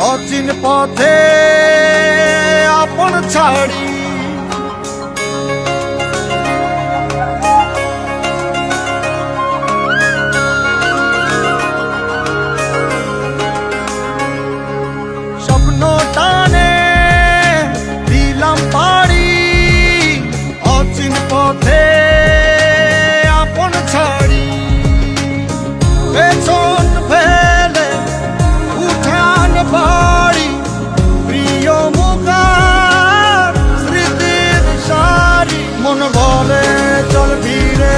অচিন পথে আপন ছাড়ি স্বপ্ন টানে দিলাম পাড়ি অচিন পথে আপন ছাড়ি পেছন ফেলে উঠান বাড়ি প্রিয় মুখার স্মৃতির সারি মন বলে চল ফিরে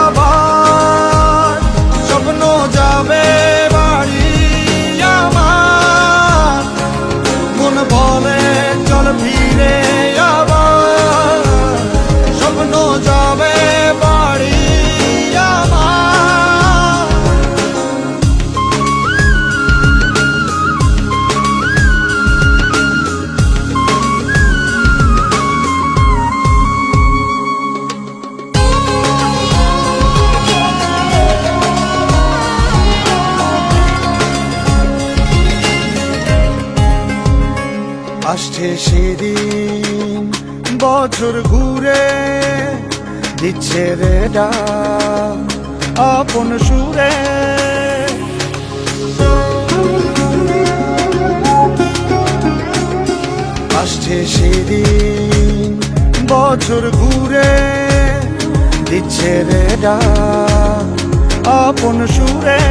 আবার স্বপ্ন যাবে বাড়ি আমার মন বলে চল ফিরে আবার স্বপ্ন যাবে বাড়ি আমার আসছে সেদিন বছর ঘুরে দিচ্ছে রে ডাক আপন সুরে আসছে সেদিন বছর ঘুরে দিচ্ছে রে ডাক আপন সুরে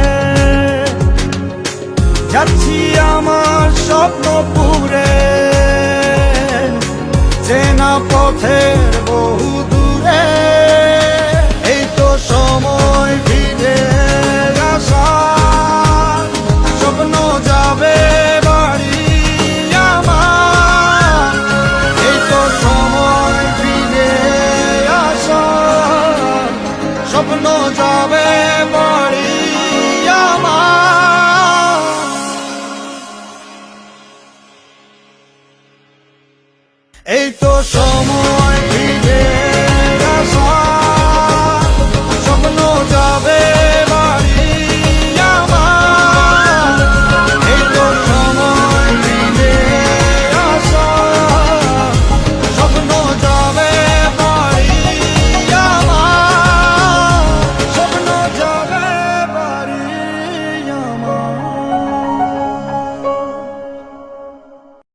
যাচ্ছি আমার স্বপ্ন পুরে চেনা পথের বহু দূরে এই তো সময় ফিরে আসা স্বপ্ন যাবে বাড়ি আমার এই তো সময় ফিরে আসা স্বপ্ন যাবে বাড়ি আমার এই তো সময়